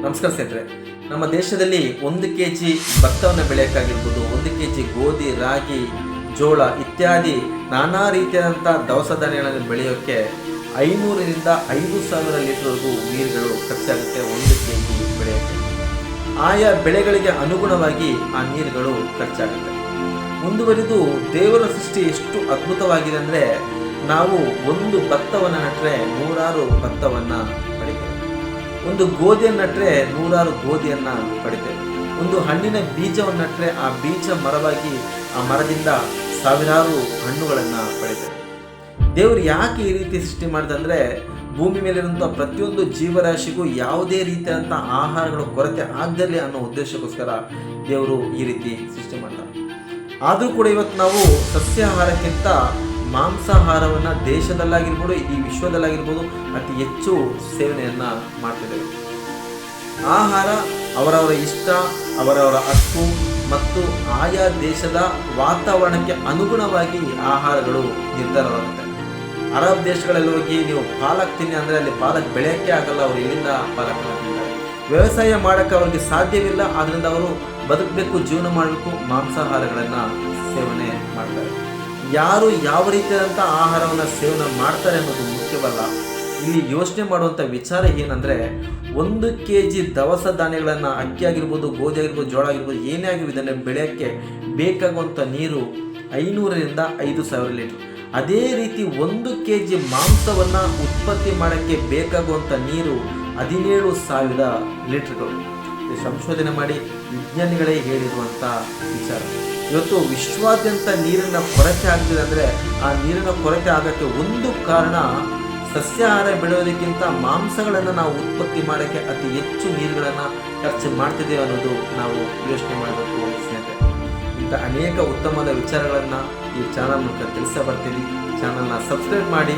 ನಮಸ್ಕಾರ ಸ್ನೇಹಿತರೆ. ನಮ್ಮ ದೇಶದಲ್ಲಿ 1 kg ಭತ್ತವನ್ನು ಬೆಳೆಯೋಕ್ಕಾಗಿರ್ಬೋದು, 1 kg ಗೋಧಿ, ರಾಗಿ, ಜೋಳ ಇತ್ಯಾದಿ ನಾನಾ ರೀತಿಯಾದಂಥ ದವಸ ಧಾನ್ಯಗಳನ್ನು ಬೆಳೆಯೋಕ್ಕೆ 500ರಿಂದ 5,000 ಲೀಟರ್ವರೆಗೂ ನೀರುಗಳು ಖರ್ಚಾಗುತ್ತೆ 1 kg ಬೆಳೆಯೋಕ್ಕೆ. ಆಯಾ ಬೆಳೆಗಳಿಗೆ ಅನುಗುಣವಾಗಿ ಆ ನೀರುಗಳು ಖರ್ಚಾಗುತ್ತೆ. ಮುಂದುವರಿದು ದೇವರ ಸೃಷ್ಟಿ ಎಷ್ಟು ಅದ್ಭುತವಾಗಿದೆ ಅಂದರೆ, ನಾವು ಒಂದು ಭತ್ತವನ್ನು ನೆಟ್ಟರೆ 100 ಭತ್ತವನ್ನು ಪಡಿತೇವೆ. ಒಂದು ಗೋಧಿಯನ್ನು ನೆಟ್ಟರೆ 100 ಗೋಧಿಯನ್ನು ಪಡಿತೇವೆ. ಒಂದು ಹಣ್ಣಿನ ಬೀಜವನ್ನು ನೆಟ್ಟರೆ ಆ ಬೀಜ ಮರವಾಗಿ ಆ ಮರದಿಂದ ಸಾವಿರಾರು ಹಣ್ಣುಗಳನ್ನು ಪಡಿತೇವೆ. ದೇವರು ಯಾಕೆ ಈ ರೀತಿ ಸೃಷ್ಟಿ ಮಾಡಿದಂದರೆ, ಭೂಮಿ ಮೇಲಿರುವಂಥ ಪ್ರತಿಯೊಂದು ಜೀವರಾಶಿಗೂ ಯಾವುದೇ ರೀತಿಯಾದಂಥ ಆಹಾರಗಳ ಕೊರತೆ ಆಗದಿರಲಿ ಅನ್ನೋ ಉದ್ದೇಶಕ್ಕೋಸ್ಕರ ದೇವರು ಈ ರೀತಿ ಸೃಷ್ಟಿ ಮಾಡ್ತಾರೆ. ಆದರೂ ಕೂಡ ಇವತ್ತು ನಾವು ಸಸ್ಯಾಹಾರಕ್ಕಿಂತ ಮಾಂಸಾಹಾರವನ್ನು ದೇಶದಲ್ಲಾಗಿರ್ಬೋದು, ಈ ವಿಶ್ವದಲ್ಲಾಗಿರ್ಬೋದು ಅತಿ ಹೆಚ್ಚು ಸೇವನೆಯನ್ನು ಮಾಡ್ತಿದ್ದೇವೆ. ಆಹಾರ ಅವರವರ ಇಷ್ಟ, ಅವರವರ ಹಕ್ಕು ಮತ್ತು ಆಯಾ ದೇಶದ ವಾತಾವರಣಕ್ಕೆ ಅನುಗುಣವಾಗಿ ಆಹಾರಗಳು ನಿರ್ಧಾರವಾಗುತ್ತೆ. ಅರಬ್ ದೇಶಗಳಲ್ಲಿ ಹೋಗಿ ನೀವು ಪಾಲಕ್ ತಿನ್ನಿ ಅಂದರೆ ಅಲ್ಲಿ ಪಾಲಕ್ ಬೆಳೆಯೋಕ್ಕೆ ಆಗಲ್ಲ, ಅವರು ಇಲ್ಲಿಂದ ಪಾಲಕನ್ನು ತಿಂತಾರೆ. ವ್ಯವಸಾಯ ಮಾಡೋಕ್ಕೆ ಅವ್ರಿಗೆ ಸಾಧ್ಯವಿಲ್ಲ, ಆದ್ದರಿಂದ ಅವರು ಬದುಕಬೇಕು, ಜೀವನ ಮಾಡಬೇಕು, ಮಾಂಸಾಹಾರಗಳನ್ನು ಸೇವನೆ ಮಾಡ್ತಾರೆ. ಯಾರು ಯಾವ ರೀತಿಯಾದಂಥ ಆಹಾರವನ್ನು ಸೇವನೆ ಮಾಡ್ತಾರೆ ಅನ್ನೋದು ಮುಖ್ಯವಲ್ಲ. ಇಲ್ಲಿ ಯೋಚನೆ ಮಾಡುವಂಥ ವಿಚಾರ ಏನಂದರೆ, 1 kg ದವಸ ಧಾನ್ಯಗಳನ್ನು, ಅಕ್ಕಿ ಆಗಿರ್ಬೋದು, ಗೋಧಿ ಆಗಿರ್ಬೋದು, ಜೋಳ ಆಗಿರ್ಬೋದು, ಏನೇ ಆಗಿರ್ಬೋದು ಇದನ್ನು ಬೆಳೆಯೋಕ್ಕೆ ಬೇಕಾಗುವಂಥ ನೀರು 500ರಿಂದ 5,000 ಲೀಟ್ರ್. ಅದೇ ರೀತಿ 1 kg ಮಾಂಸವನ್ನು ಉತ್ಪತ್ತಿ ಮಾಡೋಕ್ಕೆ ಬೇಕಾಗುವಂಥ ನೀರು 17,000 ಲೀಟ್ರ್ಗಳು. ಸಂಶೋಧನೆ ಮಾಡಿ ವಿಜ್ಞಾನಿಗಳೇ ಹೇಳಿರುವಂಥ ವಿಚಾರ. ಇವತ್ತು ವಿಶ್ವಾದ್ಯಂತ ನೀರಿನ ಕೊರತೆ ಆಗ್ತಿದೆ ಅಂದರೆ, ಆ ನೀರಿನ ಕೊರತೆ ಆಗೋಕ್ಕೆ ಒಂದು ಕಾರಣ ಸಸ್ಯಾಹಾರ ಬೆಳೆಯೋದಕ್ಕಿಂತ ಮಾಂಸಗಳನ್ನು ನಾವು ಉತ್ಪತ್ತಿ ಮಾಡೋಕ್ಕೆ ಅತಿ ಹೆಚ್ಚು ನೀರುಗಳನ್ನು ಖರ್ಚು ಮಾಡ್ತಿದ್ದೇವೆ ಅನ್ನೋದು ನಾವು ಯೋಚನೆ ಮಾಡಬೇಕು ಸ್ನೇಹಿತರೆ. ಇಂಥ ಅನೇಕ ಉತ್ತಮವಾದ ವಿಚಾರಗಳನ್ನು ಈ ಚಾನಲ್ ಮೂಲಕ ತಿಳಿಸ ಬರ್ತೀನಿ. ಚಾನಲ್ನ ಸಬ್ಸ್ಕ್ರೈಬ್ ಮಾಡಿ.